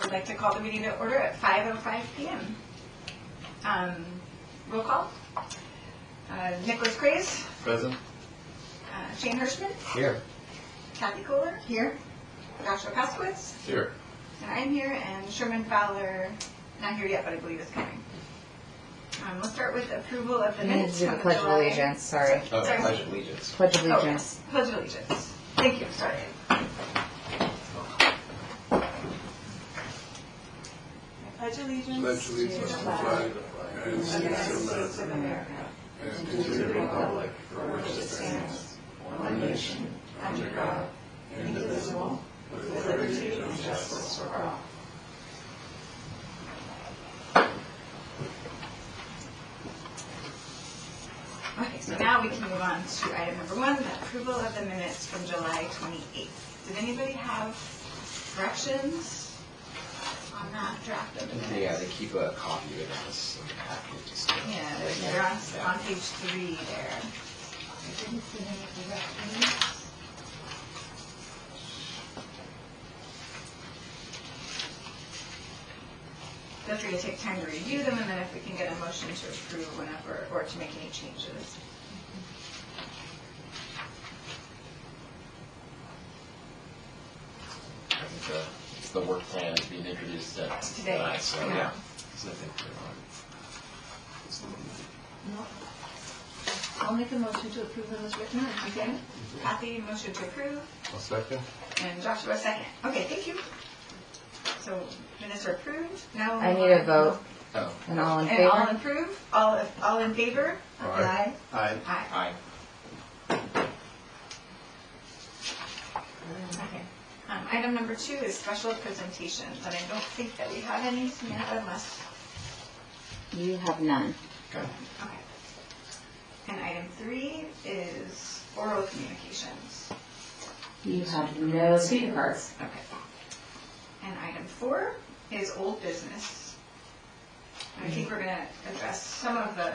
I'd like to call the meeting to order at 5:05 p.m. Roll call. Nicholas Craze. Present. Shane Hirschman. Here. Kathy Kohler. Here. Joshua Paskowitz. Here. And I'm here, and Sherman Fowler, not here yet, but I believe is coming. Let's start with approval of the minutes. Do the Pledge of Allegiance, sorry. Oh, Sorry. Pledge of Allegiance. Pledge of Allegiance. Oh, Pledge of Allegiance. Thank you, sorry. I pledge allegiance to the flag of the United States of America and to the republic for which it stands, one nation, under God, indivisible, with liberty and justice for all. Okay, so now we can move on to item number 1, the approval of the minutes from July 28th. Did anybody have corrections on that draft of the minutes? Yeah, they keep a copy of it in this packet. Yeah, they're on page 3 there. I didn't see any corrections. Feel free to take time to review them, and then if we can get a motion to approve whenever, or to make any changes. I think it's the work plan is being introduced Today. tonight, so Yeah. yeah. So I think I'll make a motion to approve them as written. Okay. Kathy, motion to approve, I'll second. and Joshua, second. Okay, thank you. So minutes are approved. Now I need a vote. Oh, And all in And all favor? approve? All in favor? Aye. Aye. Aye. aye. Okay. Item number 2 is special presentations, and I don't think that we have any, Samantha, unless, You have none. Okay. okay. And item 3 is oral communications. You have no speaker cards. Okay. And item 4 is old business. And I think we're going to address some of the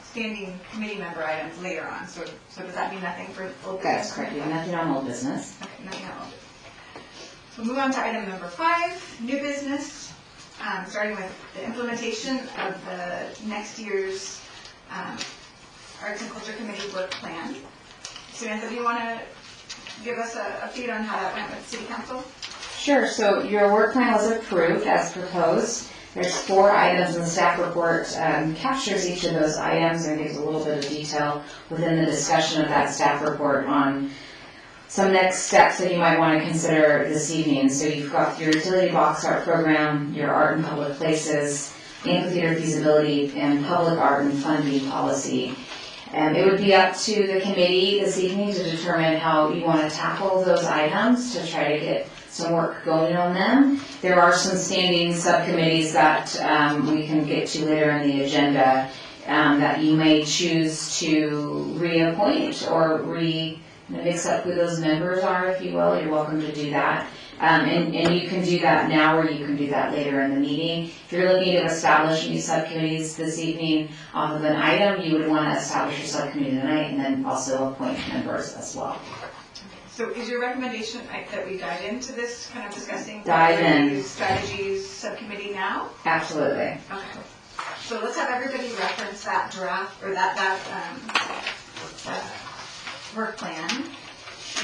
standing committee member items later on. So does that mean nothing for old business? That's correct. You have nothing on old business. Okay, nothing on old business. So we'll move on to item number 5, new business, starting with the implementation of the next year's Arts and Culture Committee work plan. Samantha, do you want to give us a feed on how that went with City Council? Sure, so your work plan was approved as proposed. There's 4 items and the staff report captures each of those items and gives a little bit of detail within the discussion of that staff report on some next steps that you might want to consider this evening. So you've got your utility box art program, your art in public places, amphitheater feasibility, and public art and funding policy. It would be up to the committee this evening to determine how you want to tackle those items to try to get some work going on them. There are some standing subcommittees that we can get to later in the agenda that you may choose to reappoint or mix up who those members are, if you will. You're welcome to do that. And you can do that now or you can do that later in the meeting. If you're looking to establish new subcommittees this evening off of an item, you would want to establish your subcommittee tonight and then also appoint members as well. So is your recommendation that we dive into this kind of discussing Dive in. strategies subcommittee now? Absolutely. Okay. So let's have everybody reference that draft or that work plan,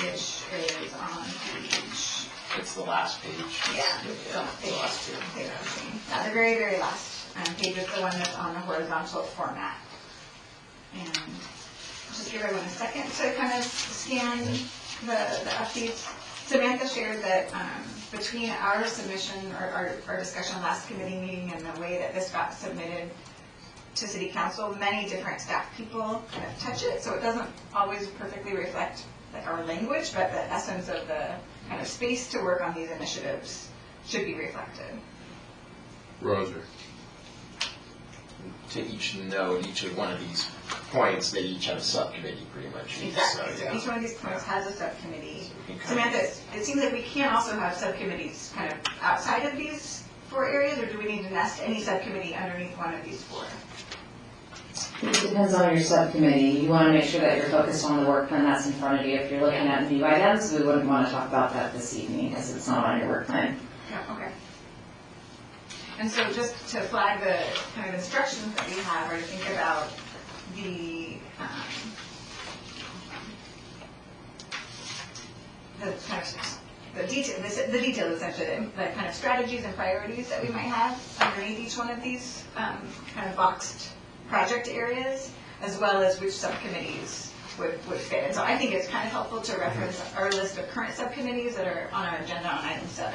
which is on page. It's the last page. Yeah. The last 2. The very, very last page is the one that's on the horizontal format. And just give everyone a second to kind of scan the updates. Samantha shared that between our submission or our discussion last committee meeting and the way that this got submitted to City Council, many different staff people kind of touch it, so it doesn't always perfectly reflect like our language, but the essence of the kind of space to work on these initiatives should be reflected. Roger. To each note, each of one of these points, they each have a subcommittee pretty much. Exactly. So, So yeah. each one of these points has a subcommittee. So we can kind of- Samantha, it seems like we can also have subcommittees kind of outside of these 4 areas, or do we need to nest any subcommittee underneath one of these 4? It depends on your subcommittee. You want to make sure that you're focused on the work plan that's in front of you. If you're looking at new items, we wouldn't want to talk about that this evening because it's not on your work plan. Yeah, okay. And so just to flag the kind of instructions that we have, or to think about the kind of the detail essentially, the kind of strategies and priorities that we might have underneath each one of these kind of boxed project areas, as well as which subcommittees would fit. And so I think it's kind of helpful to reference our list of current subcommittees that are on our agenda on item 7.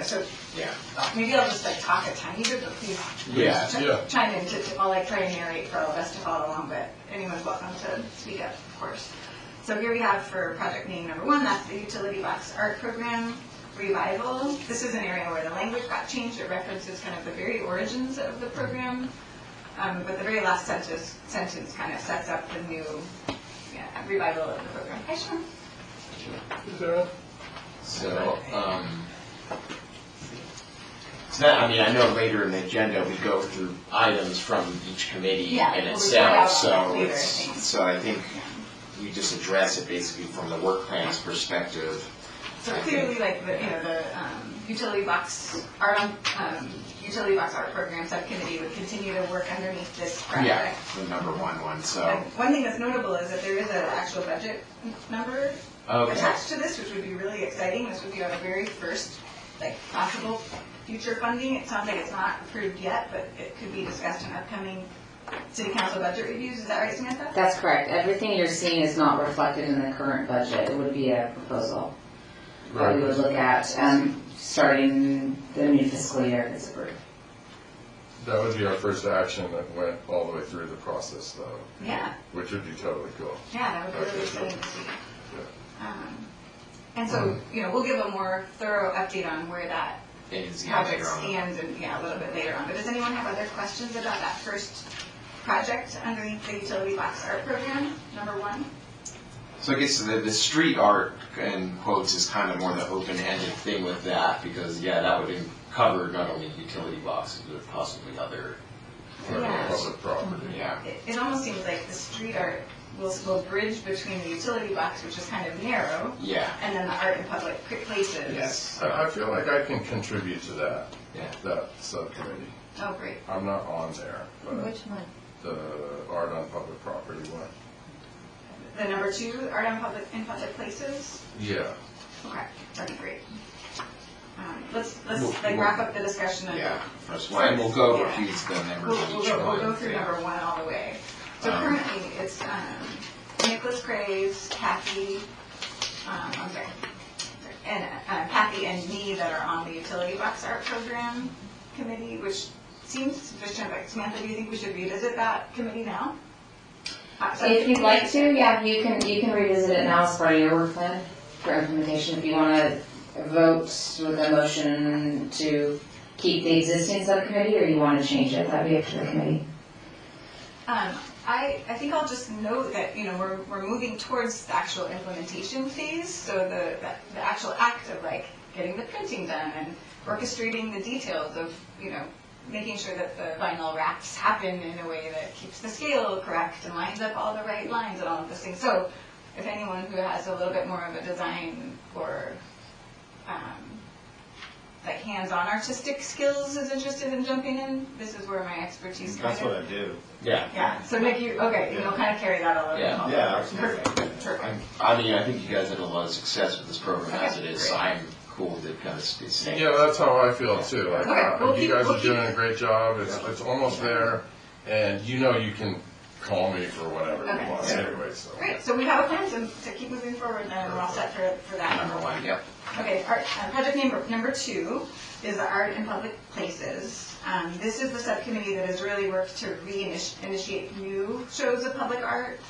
So Yeah. maybe I'll just like talk a tiny bit, but please Yeah. chime in. I'll like try and narrate for all of us to follow along, but anyone's welcome to speak up, of course. So here we have for project name number 1, that's the Utility Box Art Program Revival. This is an area where the language got changed. It references kind of the very origins of the program, but the very last sentence kind of sets up the new revival of the program. Hi, Sean. So, I mean, I know later in the agenda we go through items from each committee Yeah, in we'll itself, report out so later, I it's, think. so I think we just address it basically from the work plan's perspective. So clearly, like the utility box art program subcommittee would continue to work underneath this project. Yeah, the number 1, so. And one thing that's notable is that there is an actual budget number Okay. attached to this, which would be really exciting. This would be our very first possible future funding. It sounds like it's not approved yet, but it could be discussed in upcoming city council budget reviews. Is that right, Samantha? That's correct. Everything you're seeing is not reflected in the current budget. It would be a proposal that we would look at starting the new fiscal year if it's approved. That would be our first action that went all the way through the process though, Yeah. which would be totally cool. Yeah, that would be really exciting to see. Yeah. And so, we'll give a more thorough update on where that Is project later on. stands and, a little bit later on. But does anyone have other questions about that first project underneath the Utility Box Art Program, number 1? So I guess the street art, in quotes, is kind of more the open-ended thing with that, because, that would cover not only utility boxes, but possibly other, Yeah. Public property. yeah. It almost seems like the street art will bridge between the utility box, which is kind of narrow, Yeah, and then the art in public places. yes, I feel like I can contribute to that subcommittee. Oh, great. I'm not on there, but Which one? the art on public property one. The number 2, art in public places? Yeah. Okay, that'd be great. Let's We'll- wrap up the discussion of yeah, first one, and we'll go over Yeah. who's the members We'll of each one. go through number 1 all the way. So currently, it's Nicholas Craves, Kathy, Kathy and me that are on the Utility Box Art Program Committee, which seems sufficient. Like, Samantha, do you think we should revisit that committee now? If you'd like to, you can revisit it now as part of your work plan for implementation. If you want to vote with a motion to keep the existing subcommittee, or you want to change it, that'd be up to the committee. I think I'll just note that, we're moving towards the actual implementation phase, so the actual act of getting the printing done and orchestrating the details of, making sure that the vinyl wraps happen in a way that keeps the scale correct and lines up all the right lines and all of those things. So if anyone who has a little bit more of a design or hands-on artistic skills is interested in jumping in, this is where my expertise kind of... That's what I do. Yeah. Yeah, so Nick, you'll kind of carry that all over. Yeah. Yeah, Perfect, perfect. I mean, I think you guys had a lot of success with this program as it Okay, is, great. so I'm cool to kind of stay. Yeah, that's how I feel too. Like, Okay, we'll you keep- guys we'll are doing a great job. It's almost there, and you can call me for whatever Okay. you want anyway. So. Great, so we have a plan to keep moving forward, and we're all set for that. Number 1, yep. Okay, project number 2 is the art in public places. This is the subcommittee that has really worked to initiate new shows of public art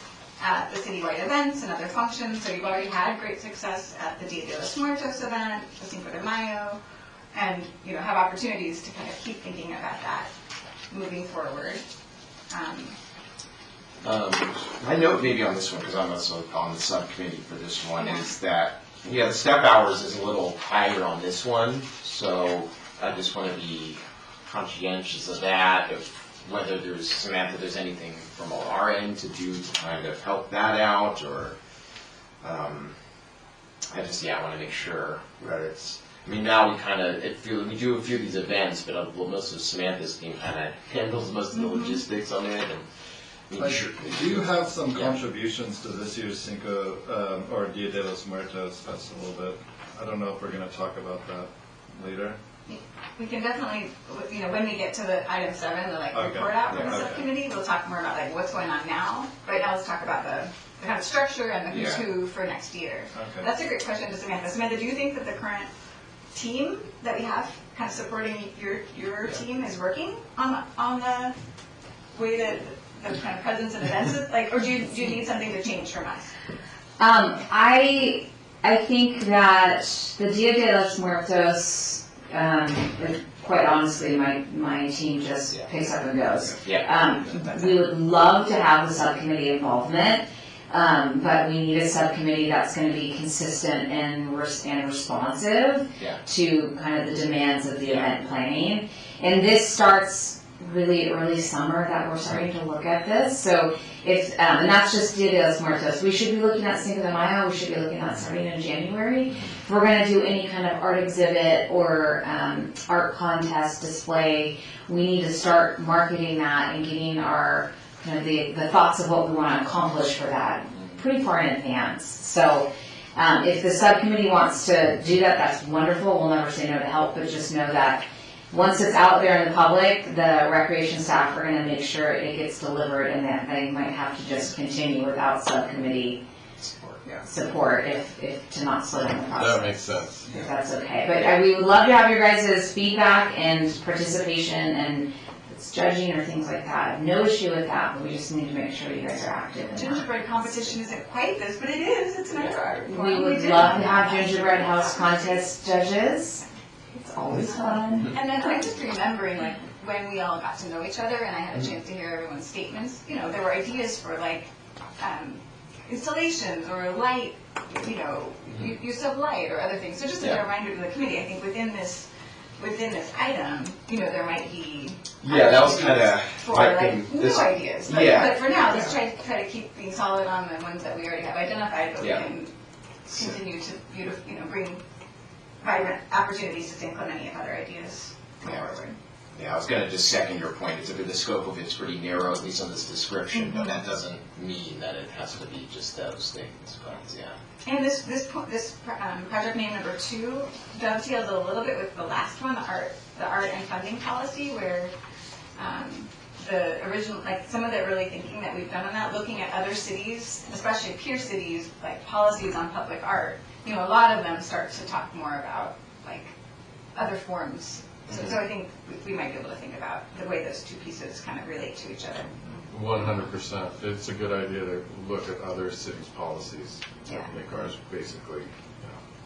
at the citywide events and other functions. So you've already had great success at the Dia de los Muertos event, the Cinco de Mayo, and have opportunities to kind of keep thinking about that moving forward. My note maybe on this one, because I'm also on the subcommittee for this one, Yeah. is that, the step hours is a little higher on this one, so I just want to be conscientious of that. If whether there's, Samantha, there's anything from our end to do to kind of help that out, or, I just, I wanna make sure that it's, I mean, now we kinda, we do a few of these events, but most of Samantha's team kinda handles most of the logistics on it, and making sure. Do you have some Yeah. contributions to this year's Cinco, or Dia de los Muertos festival that, I don't know if we're gonna talk about that later? We can definitely, when we get to the item 7, the Okay. report out from the Okay. subcommittee, we'll talk more about what's going on now. Right now, let's talk about the kind of structure and the who's Yeah. who for next year. Okay. That's a great question to Samantha. Samantha, do you think that the current team that we have kind of supporting your team is working on the way that the kind of presence and events is, or do you need something to change from us? I think that the Dia de los Muertos, quite honestly, my team just picks up and goes. Yeah. We would love to have the subcommittee involvement, but we need a subcommittee that's going to be consistent and responsive Yeah. to kind of the demands of the event planning. And this starts really early summer that we're starting to look at this. So if, and that's just Dia de los Muertos. We should be looking at Cinco de Mayo. We should be looking at starting in January. If we're going to do any kind of art exhibit or art contest display, we need to start marketing that and getting our kind of the thoughts of what we want to accomplish for that pretty far in advance. So if the subcommittee wants to do that, that's wonderful. We'll never say no to help, but just know that once it's out there in the public, the recreation staff are going to make sure it gets delivered, and that they might have to just continue without subcommittee support if to not slow down the process. That makes sense. If that's okay. But we would love to have your guys' feedback and participation, and if it's judging or things like that. I have no issue with that, but we just need to make sure you guys are active in that. Gingerbread competition isn't quite this, but it is. It's another art form. We would did love to that. have gingerbread house contest judges. It's always fun. And then I'm just remembering, when we all got to know each other and I had a chance to hear everyone's statements, there were ideas for, installations or light, use of light or other things. So just as a reminder to the committee, I think within this item, there might be Yeah, that was kind of for new ideas. But for now, let's try to keep being solid on the ones that we already have identified, but we can continue to bring vibrant opportunities to think on any other ideas forward. Yeah, I was gonna just second your point. The scope of it's pretty narrow, at least on this description, but that doesn't mean that it has to be just those things, but And this project name number 2 dovetails a little bit with the last one, the art and funding policy, where the original, some of the early thinking that we've done on that, looking at other cities, especially peer cities, policies on public art. A lot of them start to talk more about other forms. So I think we might be able to think about the way those two pieces kind of relate to each other. 100%. It's a good idea to look at other cities' policies to Yeah. make ours basically,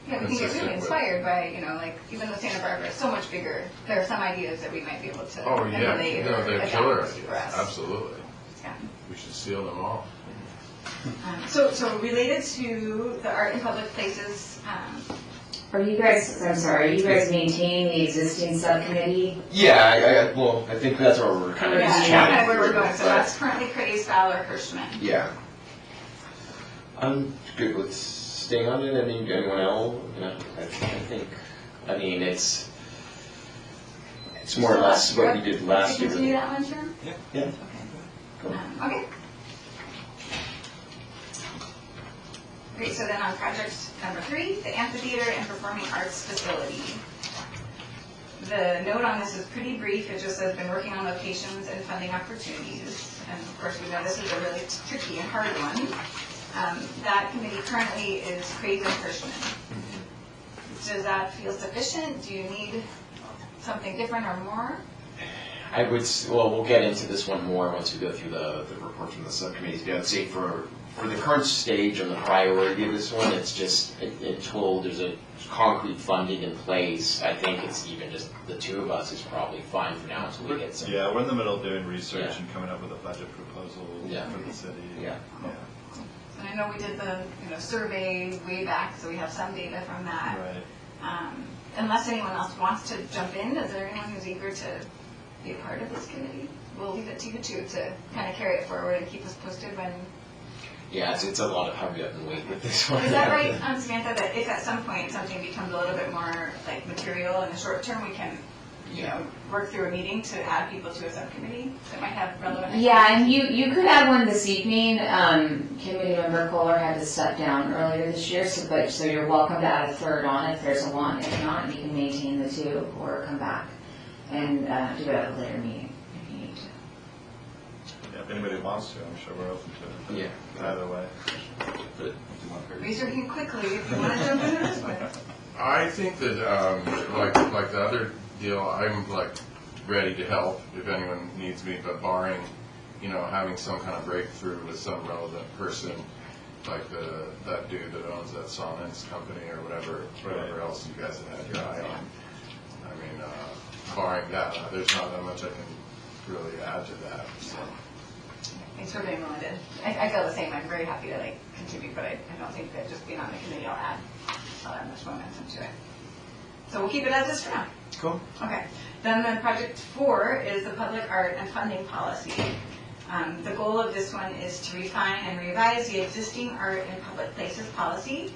Yeah, we can get consistent really with- inspired by, even though Santa Barbara is so much bigger, there are some ideas that we might be able to Oh, yeah, emulate or they're adapt killer for ideas, us. absolutely. Yeah. We should seal them all. So related to the art in public places, Are you guys maintaining the existing subcommittee? yeah, I think that's where we're kind of yeah, just that's chatting kind of where we're through, going. So but- that's currently Craze, Fowler, Hirschman. Yeah. I'm good with staying on it. Anyone else? I think, it's more or less what we did last year. Continue that one, Sherm? Yeah. Okay. Okay. Great, so then on project number 3, the amphitheater and performing arts facility. The note on this is pretty brief. It just says, been working on locations and funding opportunities. And of course, we know this is a really tricky and hard one. That committee currently is Craig and Hirschman. Does that feel sufficient? Do you need something different or more? We'll get into this one more once we go through the report from the subcommittees. But I would say for the current stage and the priority of this one, it's just until there's a concrete funding in place. I think it's even just the two of us is probably fine for now until we get some. Yeah, we're in the middle of doing research Yeah. and coming up with a budget proposal for the city. Yeah. And I know we did the survey way back, so we have some data from that. Right. Unless anyone else wants to jump in, is there anyone who's eager to be a part of this committee? we'll leave it to you two to kind of carry it forward and keep us posted when. Yeah, it's a lot of hurry up and wait with this one. Is that right, Samantha, that if at some point something becomes a little bit more like material in the short term, we can, you know, work through a meeting to add people to a subcommittee that might have relevant? Yeah, and you could add one this evening. Committee member Kohler had to step down earlier this year, so you're welcome to add a third on if there's a want. If not, you can maintain the two or come back and do it at a later meeting if you need to. Yeah, if anybody wants to, I'm sure we're open to it. Yeah. Either way. Raise your hand quickly if you want to jump into this one. I think that, like the other deal, I'm like ready to help if anyone needs me, but barring, you know, having some kind of breakthrough with some relevant person, like that dude that owns that Sonnens company or whatever else you guys have had your eye on. I mean, barring that, there's not that much I can really add to that, so. Thanks for being willing to, I feel the same, I'm very happy to like contribute, but I don't think that just being on the committee I'll add much momentum to it. So we'll keep it as is for now. Cool. Okay, then the project 4 is the public art and funding policy. The goal of this one is to refine and revise the existing art in public places policy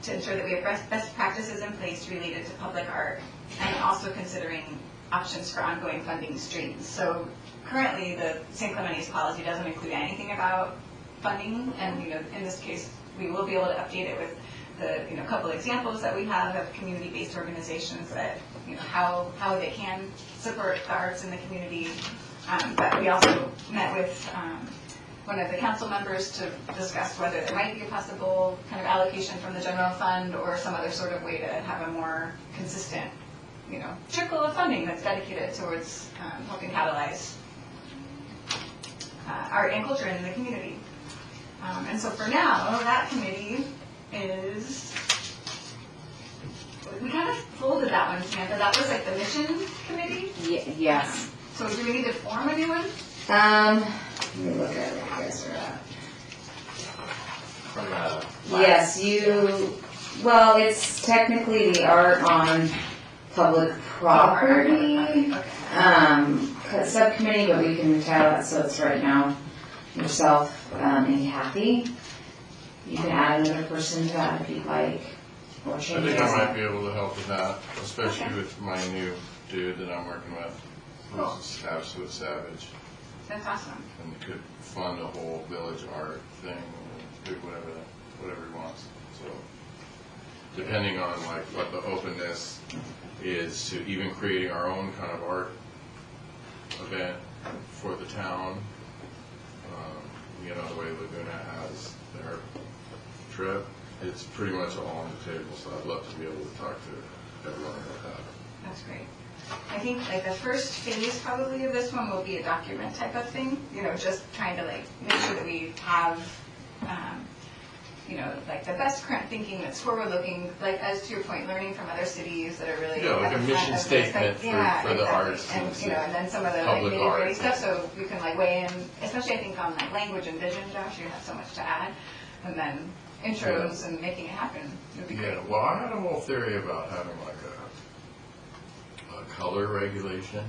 to ensure that we have best practices in place related to public art and also considering options for ongoing funding streams. So currently the St. Clementi's policy doesn't include anything about funding, and you know, in this case we will be able to update it with the couple examples that we have of community-based organizations that how they can support the arts in the community. But we also met with one of the council members to discuss whether there might be a possible kind of allocation from the general fund or some other sort of way to have a more consistent trickle of funding that's dedicated towards helping catalyze art and culture in the community. And so for now, that committee is, we kind of folded that one, Samantha. That was like the mission committee. Yes. So do we need to form a new one? Let me look at where you guys are at. From Yes, well, it's technically the art on public property, subcommittee, but we can title it so it's right now yourself and Kathy. You can add another person to that if you'd like, or I change think it. I might be able to help with that, especially with my new dude that I'm working with, who's absolute savage, That's awesome. and could fund a whole village art thing, and do whatever he wants. So, depending on like what the openness is to even creating our own kind of art event for the town, the way Laguna has their trip, it's pretty much all on the table, so I'd love to be able to talk to everyone about that. That's great. I think like the first phase probably of this one will be a document type of thing, just trying to like make sure that we have, like the best current thinking that's forward looking, like as to your point, learning from other cities that are really Yeah, like at a the front mission of this, statement like, yeah, for the exactly. arts and and then some of the like public nitty gritty art. stuff, so we can like weigh in, especially I think on like language and vision, Josh, you have so much to add, and then intros and making it happen would be great. Yeah, well, I had a whole theory about having like a color regulation,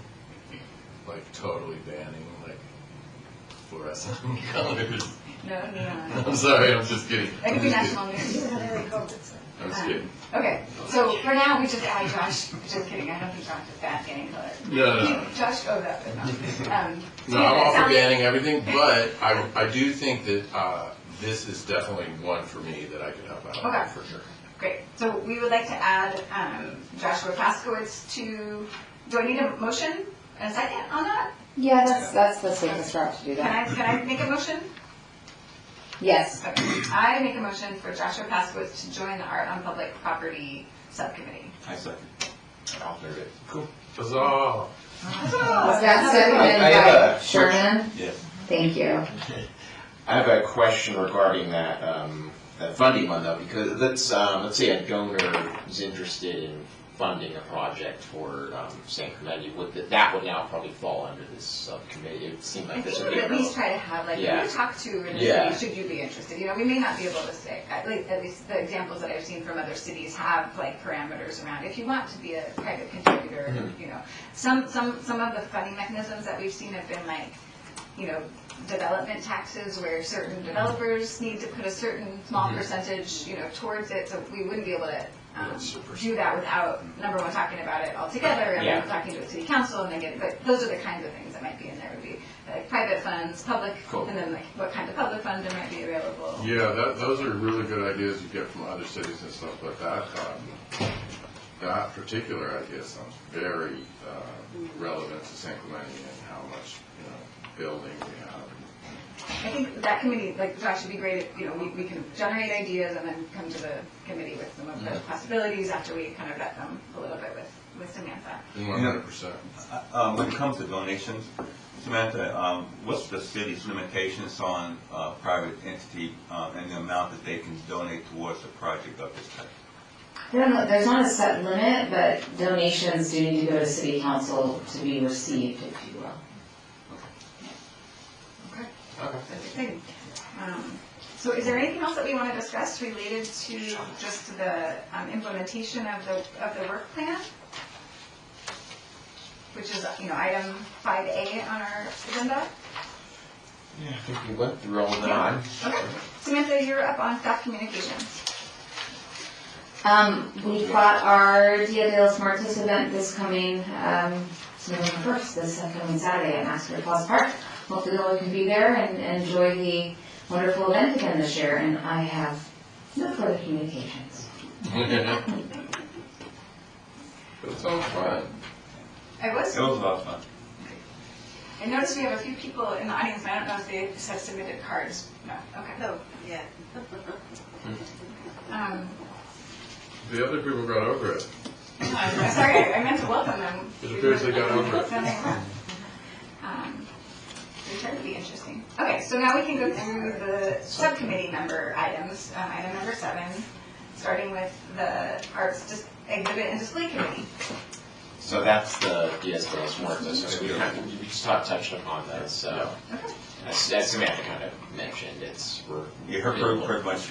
like totally banning like fluorescent colors. No, neon. I'm sorry, I'm just kidding. That could be I'm just national news. kidding. I'm just kidding. Okay, so for now, we just add Josh, just kidding, I don't think Josh is banning color. No. Josh, that was not. No, I'm all for banning everything, but I do think that this is definitely one for me that I could help out Okay. with for sure. Great, so we would like to add Joshua Paskowitz to, do I need a motion and a second on that? Yeah, that's the safest route to do that. Can I make a motion? Yes. Okay, I make a motion for Joshua Paskowitz to join the Art on Public Property Subcommittee. I second. I'll third it. Cool. Huzzah! Was that I seconded have by a Sherman? Yeah. Thank you. I have a question regarding that that funding one though, because let's say a donor is interested in funding a project for San Clemente, that would now probably fall under this subcommittee. It seemed I like think this we would be would at least try to have, like, Yeah. who to talk to in the Yeah. city, should you be interested? You know, we may not be able to say, at least the examples that I've seen from other cities have, like, parameters around, if you want to be a private contributor, Mhm. you know. Some of the funding mechanisms that we've seen have been like, you know, development taxes where certain developers need to put a certain small Mhm. percentage, you know, towards it, so we wouldn't be able to That's super do that without, number one, talking about it all together, and then Yeah. talking to a city council, and then but those are the kinds of things that might be in there, would be like private funds, public, Cool. and then like what kind of public funds there might be available. Yeah, those are really good ideas you get from other cities and stuff, but that particular idea sounds very relevant to San Clemente and how much, building we have. I think that committee, like Josh, would be great if, we can generate ideas and then come to the committee with some of the possibilities after we kind of vet them a little bit with Samantha. 100%. When it comes to donations, Samantha, what's the city's limitations on private entity and the amount that they can donate towards a project of this type? There's not a set limit, but donations do need to go to city council to be received, if you will. Okay. That's exciting. So is there anything else that we want to discuss related to just the implementation of the work plan? Which is, item 5A on our agenda? Yeah, I think we went through all of Yeah. that. Okay. Samantha, you're up on staff communications. We've got our Dia de los Muertos event this coming, November 1st, this coming Saturday at Master Falls Park. Hopefully all can be there and enjoy the wonderful event again this year, and I have no further communications. That sounds fun. I was. It was a lot of fun. I noticed we have a few people in the audience, and I don't know if they just have submitted cards. No, okay. No, yeah. The other people got over it. I'm sorry, I meant to welcome them. It appears they got over it. We tried to be interesting. Okay, so now we can go through the subcommittee member items. Item number 7, starting with the Arts Exhibit and Display Committee. So that's the Diaz de los Muertos, so we just touched upon that, so. Okay. As Samantha kind of mentioned, You heard pretty much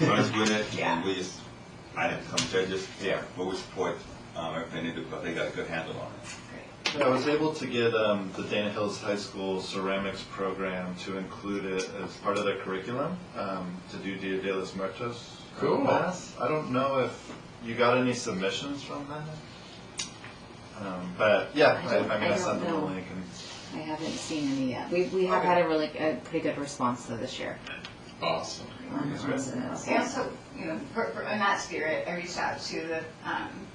runs with it, Yeah. and I didn't come judges, Yeah. but we support everything they do because they got a good handle on it. Yeah, I was able to get the Dana Hills High School ceramics program to include it as part of their curriculum to do Dia de los Muertos Cool. class. I don't know if you got any submissions from that. But yeah, I'm I gonna don't send them know. a link and I haven't seen any yet. We have had a pretty good response though this year. Awesome. I also, in that spirit, I reached out to the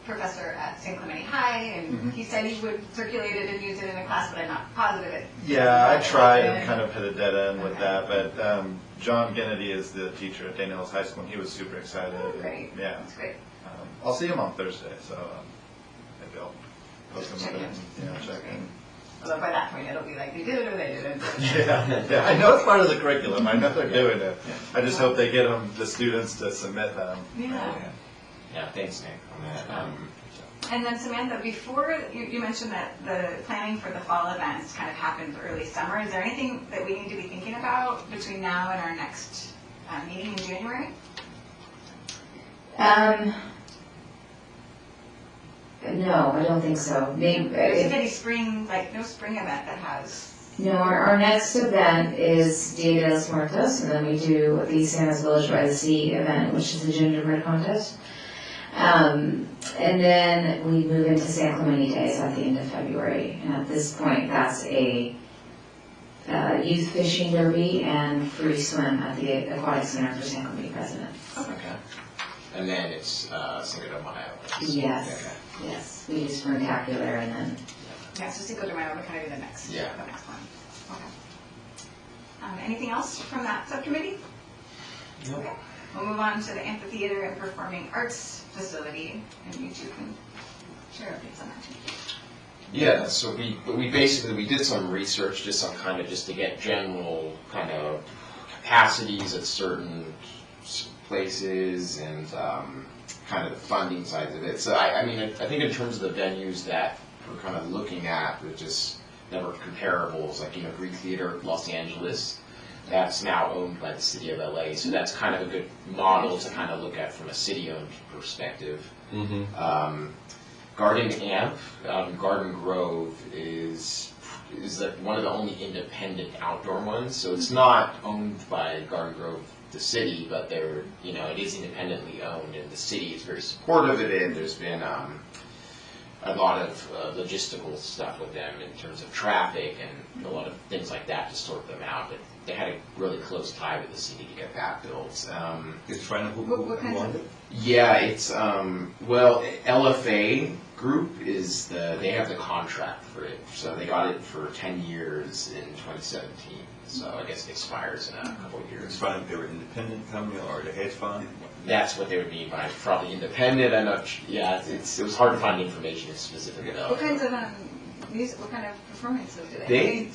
professor at San Clemente High, and he said he would circulate it and use it in a class, but I'm not positive it. yeah, I tried and kind of hit a dead end with that. But John Kennedy is the teacher at Dana Hills High School, and he was super excited. Great. Yeah. That's great. I'll see him on Thursday, so maybe I'll post him Check with in. it. Yeah, check in. Although by that point, it'll be like, they did it or they didn't. Yeah, I know it's part of the curriculum. I know they're doing it. I just hope they get the students to submit them. Yeah. Yeah, thanks, Nick, on that. And then Samantha, before, you mentioned that the planning for the fall events kind of happens early summer. Is there anything that we need to be thinking about between now and our next meeting in January? No, I don't think so. There's any spring, no spring event that has, No, our next event is Dia de los Muertos, and then we do the Santa's Village by the Sea event, which is a gingerbread contest. And then we move into San Clemente Days at the end of February. And at this point, that's a youth fishing derby and free swim at the Aquatic Center for San Clemente President. Okay. And then it's Cinco de Mayo. Yes, yes. We do Sprintacular and then yeah, so Cinco de Mayo would kind of be the next one. Okay. Anything else from that subcommittee? Nope. Okay. We'll move on to the amphitheater and performing arts facility, and you two can share updates on that too. Yeah, so we basically did some research, just to get general kind of capacities at certain places and kind of the funding side of it. So I mean, I think in terms of the venues that we're kind of looking at, with just number of comparables, like, Greek Theater, Los Angeles, that's now owned by the city of LA. So that's kind of a good model to kind of look at from a city-owned perspective. Garden Amp, Garden Grove is like one of the only independent outdoor ones. So it's not owned by Garden Grove, the city, but they're, it is independently owned, and the city is very supportive of it. And there's been a lot of logistical stuff with them in terms of traffic and a lot of things like that to sort them out. But they had a really close tie with the city to get that built. It's trying to What kinds of- Yeah, it's well, LFA Group is they have the contract for it, so they got it for 10 years in 2017. So I guess it expires in a couple of It's years. trying to, they were independent company or the hedge fund? That's what they would mean by probably independent. I'm not. Yeah, it was hard to find information specific about. What kinds of music? What kind of performances do they? They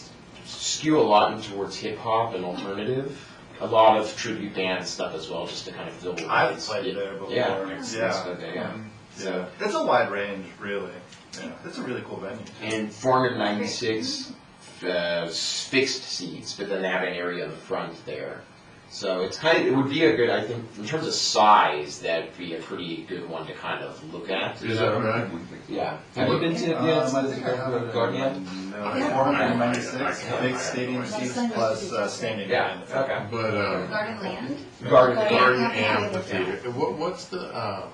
skew a lot towards hip hop and alternative. A lot of tribute band stuff as well, just to kind of fill the I've voids. played there before. Yeah, Yeah. okay, yeah. Yeah, it's a wide range, really. Yeah, it's a really cool venue. And 496 fixed seats, but then they have an area in the front there. So it's it would be a good, I think, in terms of size, that'd be a pretty good one to kind of look at. Is that right? Yeah. Have you been to Garden? No, 496 big stadium seats plus standing. Yeah, room. okay. But, Garden Land? Garden Garden Amphitheater, what's the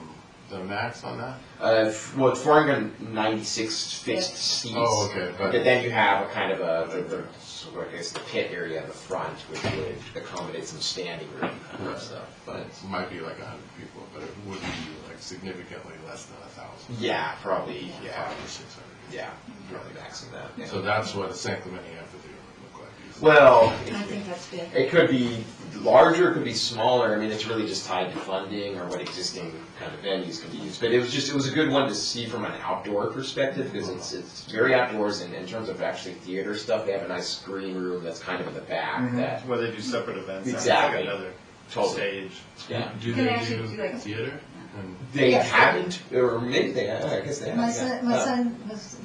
max on that? Well, it's 496 fixed seats. Oh, okay, But but, then you have a kind of I guess the pit area in the front, which would accommodate some standing room kind of stuff. But it might be like 100 people, but it would be like significantly less than 1,000. yeah, probably, 500 or 600. yeah, probably maxing that. Yeah. So that's what a San Clemente Amphitheater would look like. Well, I think that's big. it could be larger, it could be smaller. I mean, it's really just tied to funding or what existing kind of venues can be used. But it was a good one to see from an outdoor perspective, because it's very outdoors. And in terms of actually theater stuff, they have a nice green room that's kind of in the back that Where they do separate events. Exactly. Like another Totally. stage. yeah. Do Can they I actually do do like a- theater? And They Yes. haven't, or maybe they have. I guess they have. My yeah. son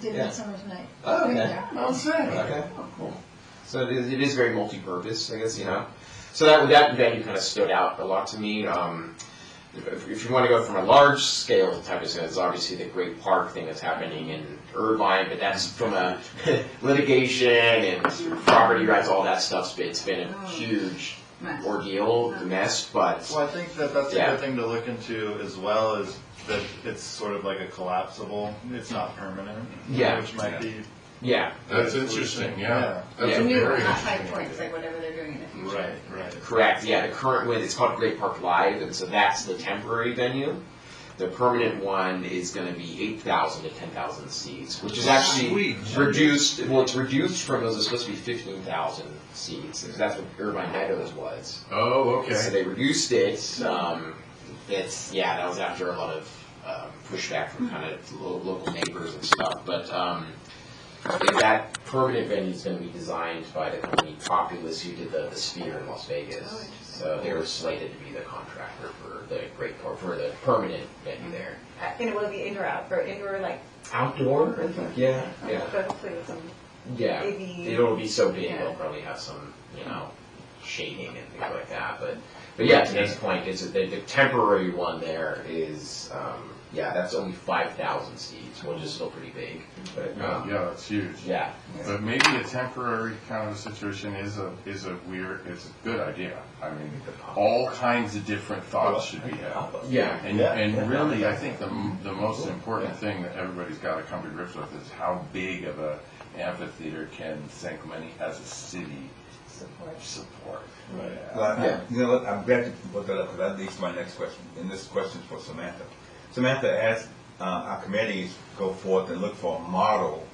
did Yeah. Midsummer Tonight. Oh, okay. Yeah. I'll say. Okay, cool. So it is very multi-purpose, I guess, So that venue kind of stood out a lot to me. If you want to go from a large scale type of thing, it's obviously the Great Park thing that's happening in Irvine, but that's from a litigation and property rights, all that stuff. It's been a huge Mess. ordeal, the mess, but Well, I think that's a Yeah. good thing to look into as well, is that it's sort of like a collapsible, it's not permanent. Yeah. Which might be, yeah, That's interesting, yeah. That's Yeah. a New, very not high interesting points, like whatever they're doing in the future. right. correct. Yeah, the current one, it's called Great Park Live, and so that's the temporary venue. The permanent one is going to be 8,000 to 10,000 seats, which is actually Sweet. reduced. Well, it's reduced from those. It's supposed to be 15,000 seats, because that's what Irvine Meadows was. Oh, So okay. they reduced it. That was after a lot of pushback from kind of local neighbors and stuff. But that permanent venue is going to be designed by the company Populous, who did the Sphere in Las Vegas. So they were slated to be the contractor for the for the permanent venue there. And it will be indoor like, Outdoor, I think. Yeah. but hopefully with some Yeah. AV. It'll be so big, Yeah. it'll probably have some, shading and things like that. But yeah, to Nate's point, is that the temporary one there is, that's only 5,000 seats, which is still pretty big. But Yeah, that's huge. yeah, But maybe a temporary kind of a situation is a good idea. I mean, all kinds of different thoughts should be had. yeah, And really, I think the most important thing that everybody's got to come to grips with is how big of a amphitheater can San Clemente as a city support. Well, you know what, I'm glad you brought that up, because that leads to my next question, and this question is for Samantha. Samantha, as our committees go forth and look for a model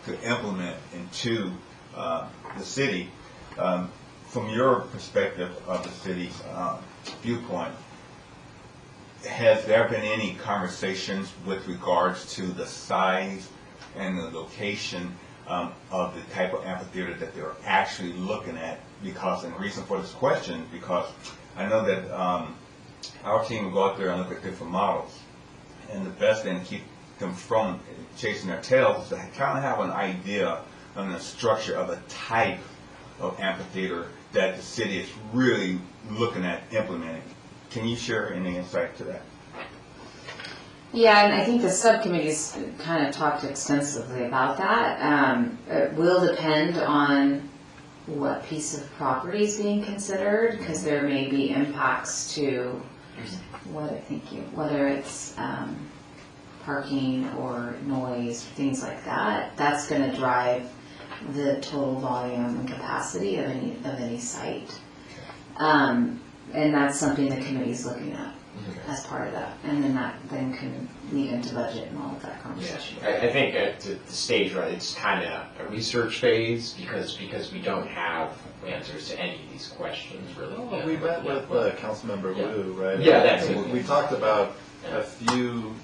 to implement into the city, from your perspective of the city's viewpoint, has there been any conversations with regards to the size and the location of the type of amphitheater that they're actually looking at? Because, and the reason for this question, because I know that our team will go out there and look at different models. And the best thing to keep them from chasing their tails is to kind of have an idea on the structure of a type of amphitheater that the city is really looking at implementing. Can you share any insight to that? Yeah, and I think the subcommittees kind of talked extensively about that. It will depend on what piece of property is being considered, because there may be impacts to whether it's parking or noise, things like that. That's going to drive the total volume and capacity of any site. And that's something the committee's looking at as part of that. And then that then can lead into budget and all of that conversation. I think at the stage, right, it's kind of a research phase because we don't have answers to any of these questions really. Well, we met with Councilmember Yeah. Wu, right? Yeah, that's it. We talked about a few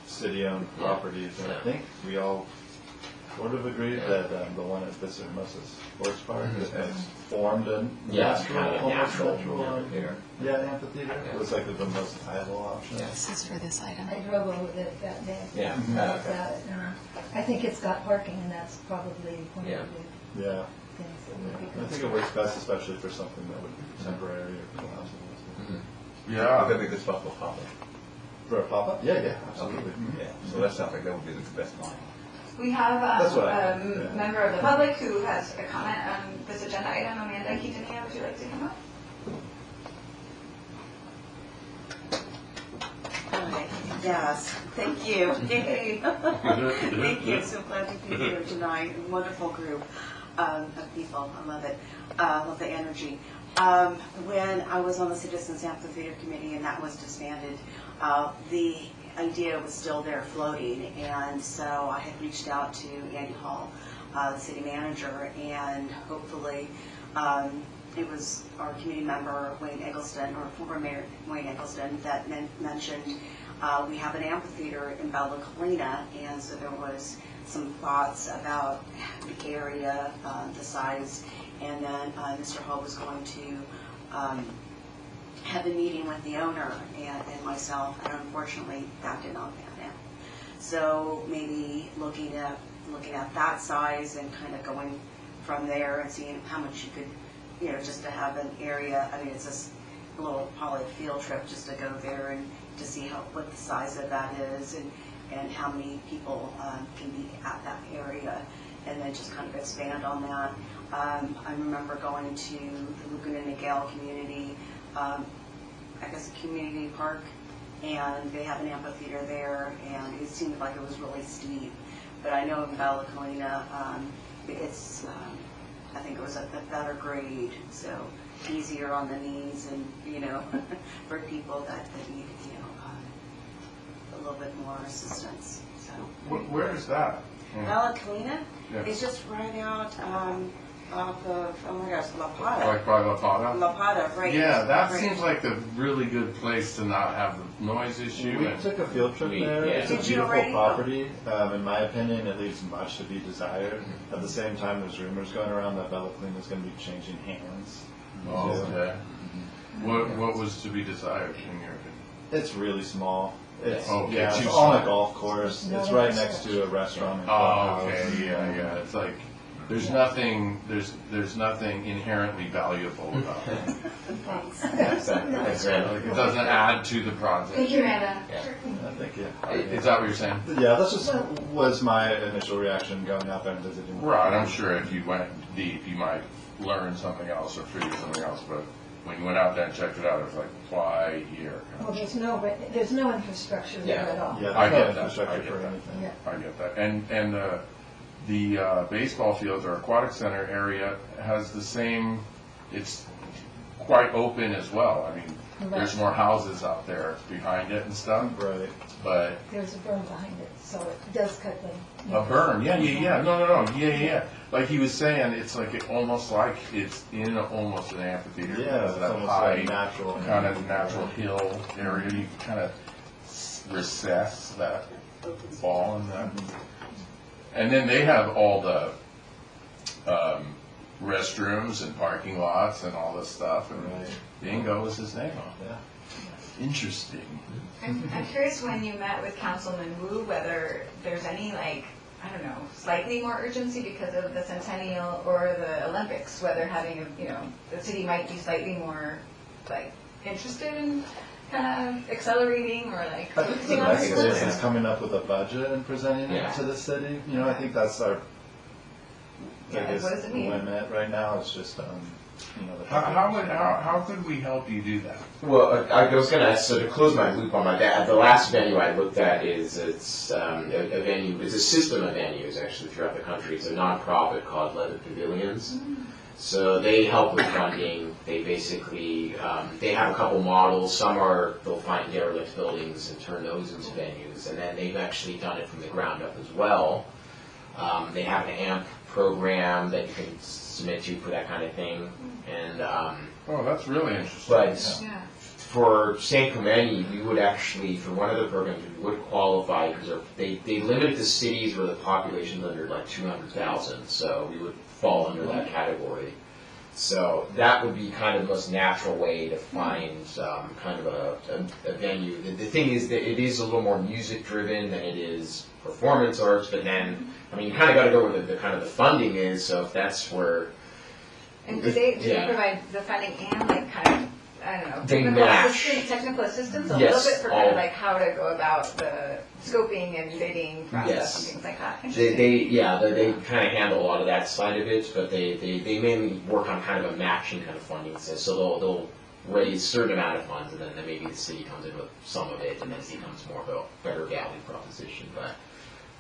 city-owned properties, and I think we all sort of agreed that the one at Visitor Moses Sports Park has formed a natural amphitheater. It was like the most viable option. This is for this item. I drove over it that day. Yeah. Looked at it, and I think it's got parking, and that's probably one Yeah. of the Yeah, things that would be I good. think it works best, especially for something that would be temporary or collapsible. Yeah. That'd be a good spot for pop-up. For a pop-up? Yeah, absolutely. Yeah, so that sounds like that would be the best line. We have That's what a yeah. member of the public who has a comment on this agenda item. Amanda Quintanilla, would you like to come up? Hi. Yes, thank you. Yay. Thank you, so glad to be here tonight. Wonderful group of people, I love it. Love the energy. When I was on the Citizens Amphitheater Committee and that was disbanded, the idea was still there floating, and so I had reached out to Andy Hall, the city manager, and hopefully it was our community member Wayne Eggleston, or former mayor Wayne Eggleston, that mentioned we have an amphitheater in Bella Colina, and so there was some thoughts about the area, the size, and then Mr. Hall was going to have a meeting with the owner and myself, and unfortunately that did not pan out. So maybe looking at that size and kind of going from there and seeing how much you could, just to have an area. I mean, it's just a little probably field trip just to go there and to see what the size of that is and how many people can be at that area, and then just kind of expand on that. I remember going to the Laguna Niguel community, I guess a community park, and they have an amphitheater there, and it seemed like it was really steep. But I know in Bella Colina, it's, I think it was a better grade, so easier on the knees, and for people that need a little bit more assistance. So Where is that? Bella Colina, Yeah. it's just right out off of, oh my gosh, La Plata. Like by La Plata? La Plata, right. Yeah, that right. seems like a really good place to not have the noise issue. We and- took a field trip there. Yeah. It's a Did you beautiful already? property. In my opinion, it leaves much to be desired. At the same time, there's rumors going around that Bella Colina is going to be changing hands. Oh, too. okay. What was to be desired in your opinion? It's really small. It's Okay, yeah, too it's on small. a golf course. No, It's right that's next to a restaurant and Oh, clubhouse. okay, yeah. It's like, there's nothing inherently valuable about it. Thanks. That's Like, it doesn't add to the project. Thank you, Amanda. I think yeah. Is that what you're saying? Yeah, that's just was my initial reaction going out there and visiting. Right, I'm sure if you went deep, you might learn something else or figure something else, but when you went out there and checked it out, it was like, why here? Well, there's no infrastructure there at all. Yeah, I there's get no that. infrastructure I get for that. anything. Yeah. I get that. And the baseball fields or aquatic center area has the same, it's quite open as well. I mean, there's more houses out there behind it and stuff, Right. but There's a berm behind it, so it does cut the. a berm, yeah, no, yeah. Like he was saying, it's like almost like it's in almost an amphitheater. Yeah, because it's of that almost high, like natural. kind of natural hill area. You kind of recess that ball and that. And then they have all the restrooms and parking lots and all this stuff, and Right. Bingo is his name. Yeah. Interesting. I'm curious when you met with Councilman Wu, whether there's any like, I don't know, slightly more urgency because of the centennial or the Olympics, whether having, the city might be slightly more like interested in kind of accelerating or like I think the focusing on next this. phase is coming up with a budget and presenting Yeah. it to the city. I think that's our Yeah, biggest what does it mean? limit right now. It's just, the How could we help you do that? Well, I was gonna ask, so to close my loop on my dad, the last venue I looked at it's a venue, it's a system of venues actually throughout the country. It's a nonprofit called Leather Pavilions. So they help with funding. They basically, they have a couple models. Some are, they'll find derelict buildings and turn those into venues. And then they've actually done it from the ground up as well. They have an AMP program that you can submit to for that kind of thing. And, Oh, that's really interesting. but Yeah. for San Clemente, we would actually, for one of the programs, we would qualify because they limit the cities where the population's under like 200,000, so we would fall under that category. So that would be kind of the most natural way to find kind of a venue. The thing is that it is a little more music driven than it is performance arts, but then, I mean, you kind of got to go where the kind of the funding is, so if that's where. And do they Yeah. provide the funding and like kind of, I don't know, They match. technical assistance a Yes, little bit for kind all- of like how to go about the scoping and bidding process Yes. and things like that? They Interesting. they kind of handle a lot of that side of it, but they mainly work on kind of a matching kind of funding system. So they'll raise a certain amount of funds, and then maybe the city comes in with some of it, and then it becomes more of a better value proposition. But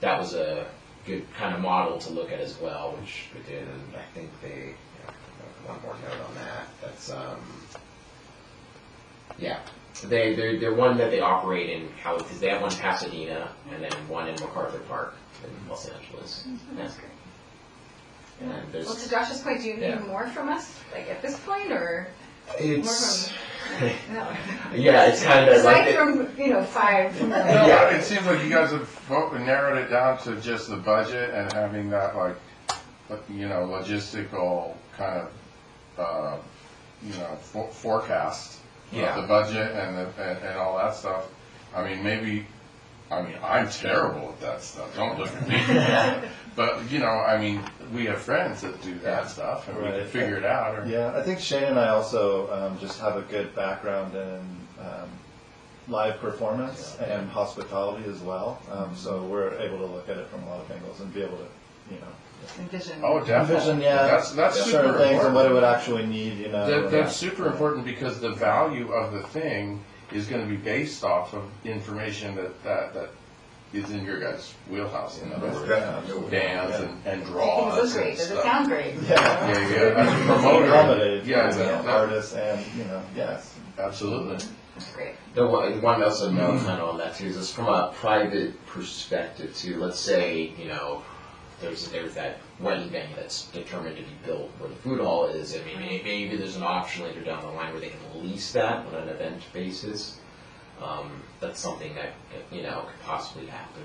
that was a good kind of model to look at as well, which we did, and I think they, one more note on that, that's, yeah. They're one that they operate in, because they have one in Pasadena, and then one in MacArthur Park in Los Angeles. That's great. And Well, there's, to Josh's point, do you Yeah. need more from us, like at this point, or it's, more from? No. yeah, it's kind of like. Aside from, 5 from the. No, Yeah. it seems like you guys have narrowed it down to just the budget and having that like, logistical kind of, forecast. Yeah. Of the budget and all that stuff. I mean, I'm terrible at that stuff, don't look at me. But, we have friends that do that stuff and we can Right. figure it out. Or, Yeah, I think Shane and I also just have a good background in live performance and hospitality as well. So we're able to look at it from a lot of angles and be able to, Envision. Oh, definitely. envision, yeah, That's super certain things and what it would important. actually need, That's super important because the value of the thing is going to be based off of information that is in your guys' wheelhouse. In other That's words, definitely. bands and Does it draws look and great? Does it stuff. sound great? Yeah. Yeah, as a promoter. Accommodate, Yeah, artists and, yes. absolutely. That's great. The one also note kind of on that too is just from a private perspective too. Let's say there's that wedding venue that's determined to be built where the food hall is. I mean, maybe there's an option later down the line where they can lease that on an event basis. That's something that could possibly happen.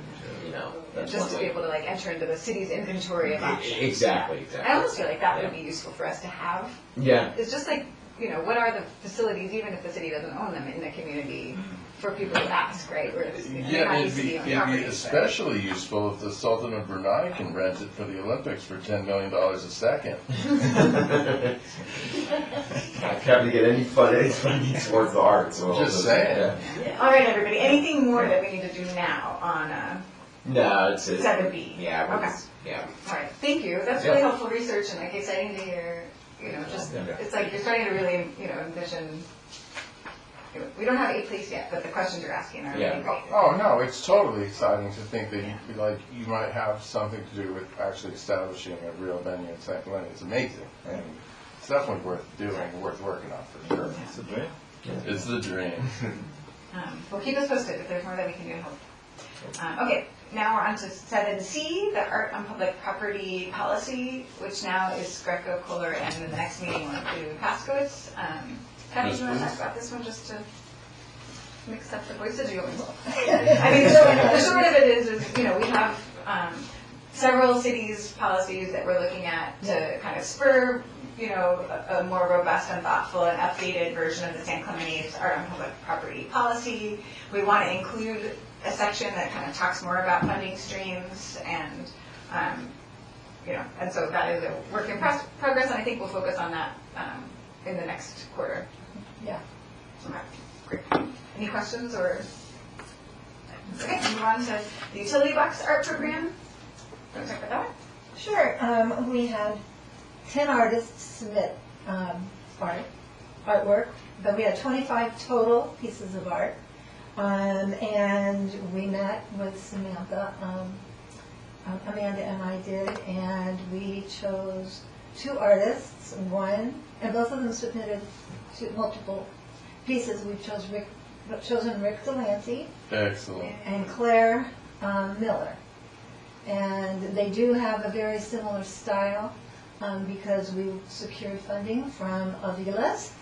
That's Just one to way. be able to like enter into the city's inventory of options. Exactly. I almost feel like that would be useful for us to have. Yeah. It's just like, what are the facilities, even if the city doesn't own them, in the community, for people to ask, right? Where it's, they're Yeah, not it'd used to be, being on it'd be property, but- especially useful if the Sultan of Brunei can rent it for the Olympics for $10 million a second. I can't to get any funding towards the arts. So Just saying. All right, everybody, anything more that we need to do now on No, it's 7B? Yeah. Okay. Yeah. All right, thank you. That's really helpful research and like exciting to hear, it's like you're starting to really, envision, we don't have a place yet, but the questions you're asking are really Yeah. great. Oh, no, it's totally exciting to think that you might have something to do with actually establishing a real venue in San Clemente. It's amazing. And it's definitely worth doing, worth working on for sure. It's a dream. It's the dream. Well, keep us posted if there's more that we can do to help. Okay, now we're on to 7C, the art on public property policy, which now is Greco, Kohler, and in the next meeting we'll include Paskowitz. Kathy, do you want to talk about this one just to mix up the voices? You always will. I mean, the short of it is we have several cities' policies that we're looking at to kind of spur you know, a more robust and thoughtful and updated version of the San Clemente Art on Public Property policy. We want to include a section that kind of talks more about funding streams and, you know, and so that is a work in progress, and I think we'll focus on that in the next quarter. Yeah. Okay, great. Any questions or? Okay, move on to the utility box art program. Want to talk about that one? Sure. We had 10 artists submit artwork, but we had 25 total pieces of art. And we met with Samantha, Amanda and I did, and we chose 2 artists, and both of them submitted multiple pieces. We've chosen Rick Delancey Excellent. and Claire Miller. And they do have a very similar style because we secured funding from Avila's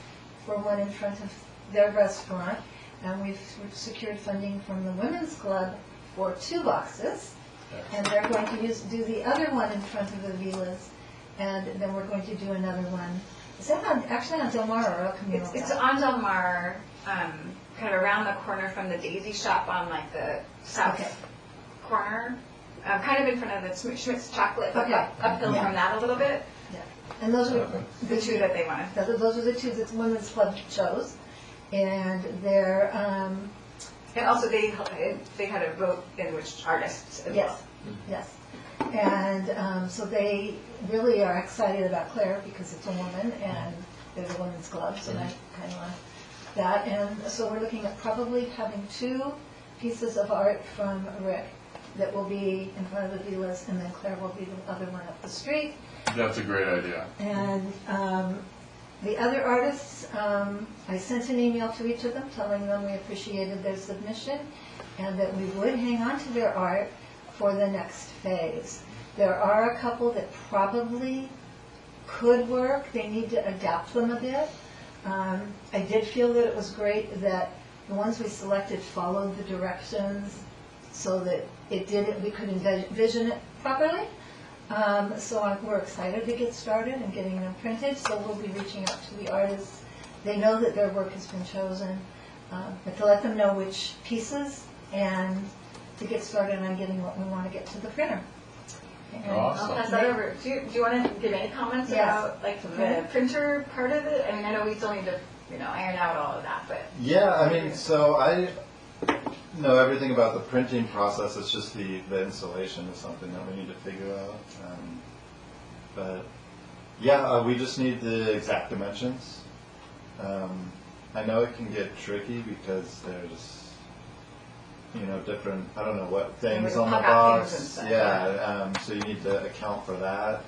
for one in front of their restaurant. And we've secured funding from the Women's Club for 2 boxes. And they're going to do the other one in front of Avila's. And then we're going to do another one. Is that actually on Del Mar or El Camino? It's on Del Mar, kind of around the corner from the Daisy shop on like the south corner, kind of in front of the Schmidt's Chocolate, uphill from that a little bit. Yeah. And those were The 2 that they wanted. those were the 2 that the Women's Club chose. And they're, And also they had a vote in which artists as well. yes. And so they really are excited about Claire because it's a woman and they're the Women's Club, so I kind of like that. And so we're looking at probably having 2 pieces of art from Rick that will be in front of the Vilas, and then Claire will be the other one up the street. That's a great idea. And the other artists, I sent an email to each of them telling them we appreciated their submission and that we would hang on to their art for the next phase. There are a couple that probably could work. They need to adapt them a bit. I did feel that it was great that the ones we selected followed the directions so that we could envision it properly. So we're excited to get started and getting them printed, so we'll be reaching out to the artists. They know that their work has been chosen, but to let them know which pieces and to get started on getting what we want to get to the printer. And Awesome. I'll pass that over. Do you want to give any comments Yes. about like the printer part of it? I mean, I know we still need to, you know, iron out all of that, but. Yeah, I mean, so I know everything about the printing process. It's just the installation is something that we need to figure out. But yeah, we just need the exact dimensions. I know it can get tricky because there's, you know, different, I don't know what things on the Pop-out things and box. stuff, Yeah, so you need to account for that.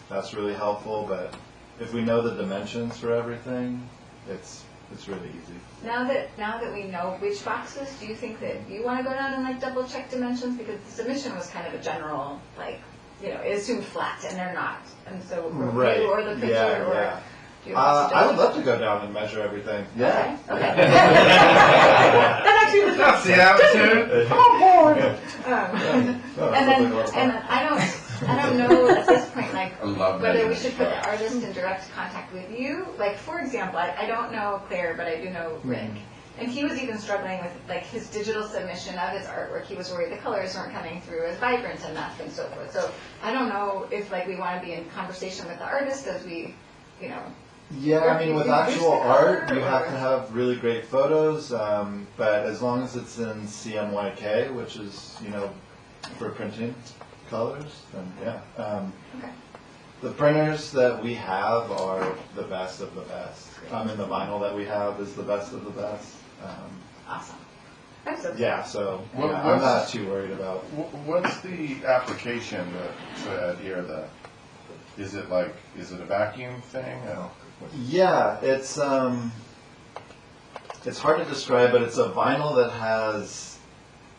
That's really helpful, but if we know the dimensions for everything, it's really easy. Now that we know which boxes, do you think that you want to go down and like double check dimensions? Because the submission was kind of a general, like, you know, it assumed flat and they're not. And so, Right. or the picture, Yeah, or. yeah. Do you want I would love to go down and measure everything. Yeah. Okay. That actually was That's the attitude. And I don't know at this point, like, I love whether we measuring should put the stuff. artist in direct contact with you. Like, for example, I don't know Claire, but I do know Rick. And he was even struggling with, like, his digital submission of his artwork. He was worried the colors weren't coming through as vibrant enough and so forth. So I don't know if, like, we want to be in conversation with the artist as we, you know. Yeah, I mean, with actual art, you have or- to have really great photos, but as long as it's in CMYK, which is, you know, for printing colors, then yeah. Okay. The printers that we have are the best of the best. And the vinyl that we have is the best of the best. Awesome. I'm so Yeah, so What- yeah, I'm not what's- too worried about. What's the application to adhere that? Is it a vacuum thing? Yeah, it's hard to describe, but it's a vinyl that has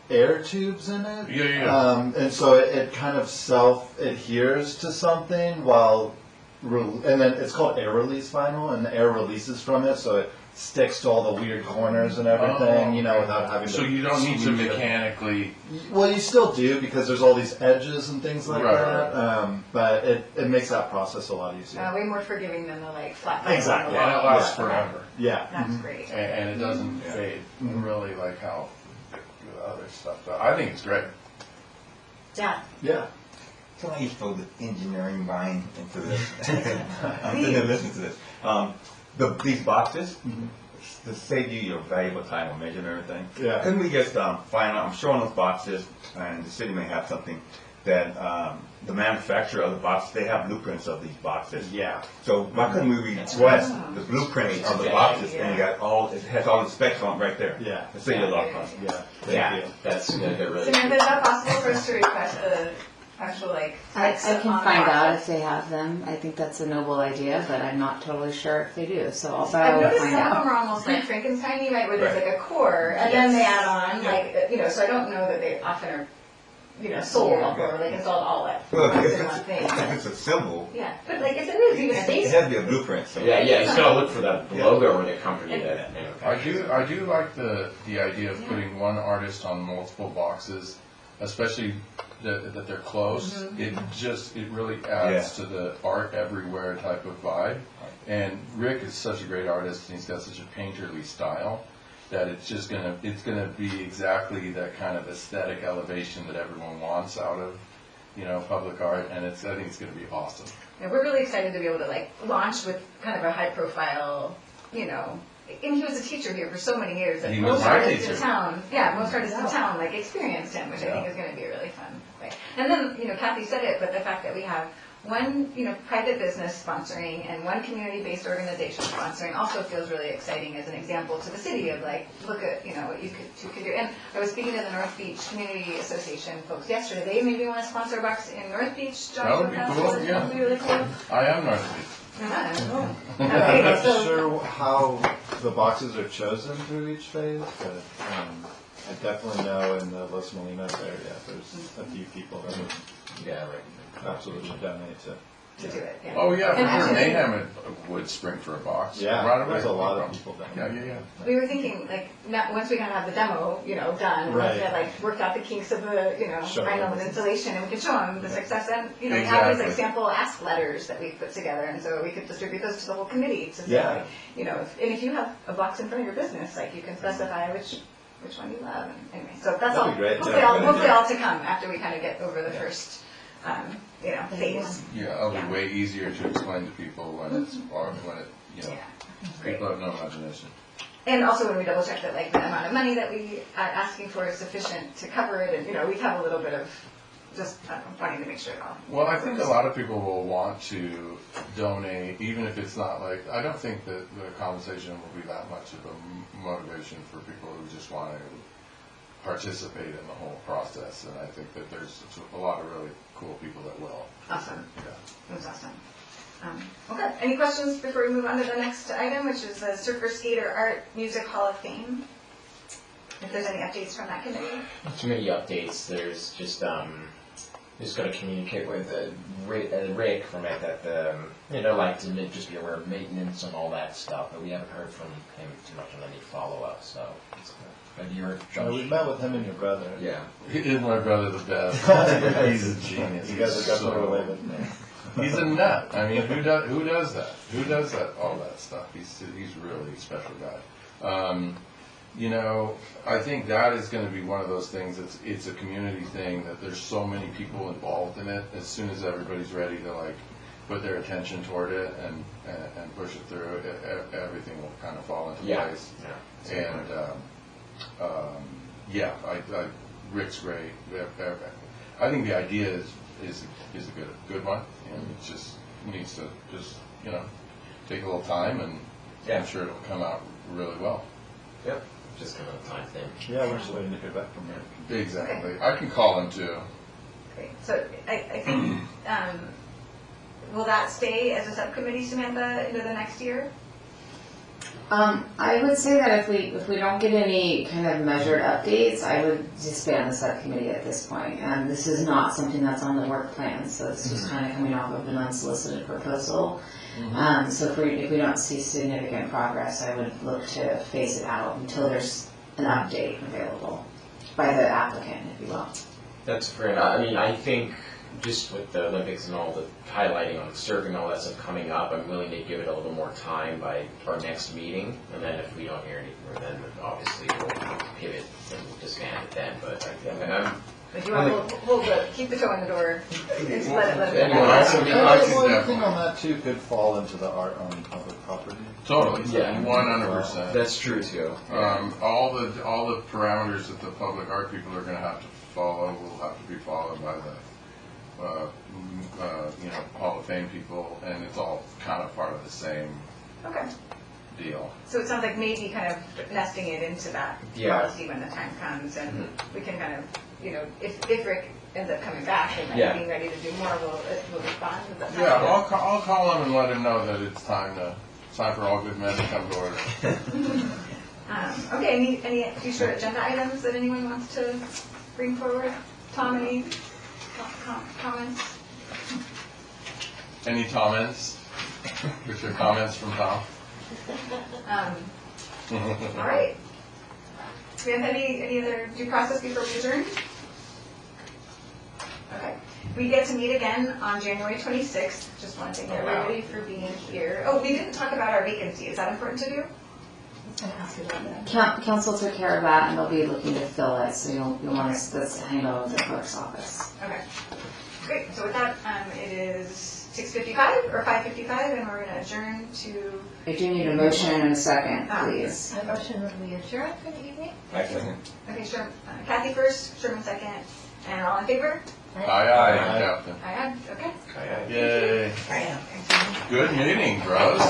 air tubes in it. Yeah. And so it kind of self-adheres to something and then it's called air release vinyl, and the air releases from it, so it sticks to all the weird corners and everything, you know, without having to. So you don't need to squeeze it. mechanically, Well, you still do because there's all these edges and things like Right, that. But it makes that process a lot easier. Way more forgiving than the like flat. Exactly. and it lasts Yeah. forever, Yeah. That's Mhm. great. and it doesn't Yeah. fade, Mhm. really like how the other stuff does. I think it's great. Yeah. Yeah. Can I throw the engineering mind into this? I'm sitting there listening to this. These boxes, to save you your valuable time on measuring everything. Yeah. Couldn't we just find out, I'm sure on those boxes, and the city may have something, that the manufacturer of the boxes, they have blueprints of these boxes. Yeah. So why couldn't we request the blueprints of the Yeah. boxes, and you got all, it has all the specs on it right there? Yeah. Let's save you a lot of time. Yeah. Thank Yeah, you. that's gonna get really. Samantha, is that possible for us to request the actual like? I specs can on the find out boxes? if they have them. I think that's a noble idea, but I'm not totally sure if they do, so I'll I've will noticed find some of out. them are almost like Frankenstein, right, where there's Right. like a core, and then they add on, like, you know, so I don't know that they often are, you know, sold or like installed all at Well, once if in one thing. it's a symbol, Yeah, but like if it is even a it basic, has to be a blueprint, so. Yeah, you just gotta look for the logo or the company that I do like the idea of putting one artist on multiple boxes, especially that they're close. It really adds to the art everywhere type of vibe. And Rick is such a great artist, and he's got such a painterly style that it's gonna be exactly that kind of aesthetic elevation that everyone wants out of, you know, public art. And I think it's gonna be awesome. and we're really excited to be able to like launch with kind of a high profile, you know, and he was a teacher here for so many years, and He was most my artists in teacher. town, most artists in town like experienced him, which I think is gonna be a really fun way. And then, you know, Kathy said it, but the fact that we have one, you know, private business sponsoring and one community-based organization sponsoring also feels really exciting as an example to the city of like, look at, you know, what you could do. And I was speaking to the North Beach Community Association folks yesterday, they maybe want to sponsor a box in North Beach. That would be cool, That yeah. would be really cool. I am North Beach. Yeah. I'm Okay, not so- sure how the boxes are chosen through each phase, but I definitely know in the Los Molinos area, there's a few people that would Yeah, right. absolutely donate to. To do it, yeah. Oh, yeah, And for sure. actually- Mayhem would spring for a box. Yeah, Right away. there's a lot No of problem. people down Yeah, there. yeah. We were thinking, like, once we kind of have the demo, you know, done, and once we had, Right. like, worked out the kinks of the, you know, Sure. final installation, and we could show them the success, and, you know, we have these, like, Exactly. sample ask letters that we put together, and so we could distribute those to the whole committee to say, Yeah. like, you know, and if you have a box in front of your business, like, you can specify which one you love, and anyway, so that's all. That'd be great, Hopefully yeah. hopefully all to come after we kind of get over the first, you know, phase. Yeah, it'll Yeah. be way easier to explain to people when it's, or when it, you know, Yeah, great. people have no imagination. And also when we double check that like the amount of money that we are asking for is sufficient to cover it, and you know, we have a little bit of just wanting to make sure it all. Well, I think a lot of people will want to donate, even if it's not like, I don't think that the compensation will be that much of a motivation for people who just want to participate in the whole process. And I think that there's a lot of really cool people that will. Awesome, Yeah. that's awesome. Okay, any questions before we move on to the next item, which is the Surfer Skater Art Music Hall of Fame? If there's any updates from that committee? Committee updates, there's just gonna communicate with Rick from it that, you know, like to just be aware of maintenance and all that stuff, but we haven't heard from him too much on any follow-up, so. Have you heard, Yeah, we Josh? met with him and your brother. Yeah. Is my brother the best? He's a genius. You guys are He's definitely so- related. He's a nut. I mean, who does that? Who does that? All that stuff. He's really a special guy. You know, I think that is going to be one of those things. It's a community thing that there's so many people involved in it. As soon as everybody's ready to like put their attention toward it and push it through, everything will kind of fall into Yeah. place. Yeah. And yeah, Rick's great. I think the idea is a good one, and it just needs to you know take a little time, and I'm sure it'll come out really well. Yep. Just kind of a time thing. Yeah, we're just waiting to hear back from him. Exactly. I can call him too. Great, so I think, will that stay as a subcommittee, Samantha, into the next year? I would say that if we don't get any kind of measured updates, I would disband the subcommittee at this point. And this is not something that's on the work plan, so it's just kind of coming off of an unsolicited proposal. So if we don't see significant progress, I would look to phase it out until there's an update available by the applicant, if you will. That's fair enough. I mean, I think just with the Olympics and all the highlighting on surfing, all that stuff coming up, I'm willing to give it a little more time by our next meeting. And then if we don't hear anything, then obviously we'll pivot and disband it then. But I'm If you want to keep the toe in the door, just let it Anyone else? go. One thing on that too could fall into the art on public property. Totally, Yeah. 100%. that's true too. All the parameters that the public art people are gonna have to follow will have to be followed by the, Hall of Fame people, and it's all kind of part of the same Okay, deal. so it sounds like maybe kind of nesting it into that Yeah. policy when the time comes, and we can kind of, if Rick ends up coming back and Yeah. being ready to do more, we'll respond. Does that sound Yeah, good? I'll call him and let him know that it's time for all good men to come to order. Okay, any future agenda items that anyone wants to bring forward? Tom, any comments? Any comments? Future comments from Tom? All right. Do we have any other due process before we adjourn? Okay. We get to meet again on January 26th. Just want to thank everybody for being here. Oh, we didn't talk about our vacancy. Is that important to do? I was going to ask you about that. Council took care of that, and they'll be looking to fill it, so you'll want us to handle the clerk's office. Okay. Great. So with that, it is 6:55 or 5:55, and we're going to adjourn to. I do need a motion and a second, please. I motion that we adjourn for the evening. I second. Okay, sure. Kathy first, Sherman second, and all in favor? Aye, Captain. Aye. Okay. Yay. Good meeting, bros.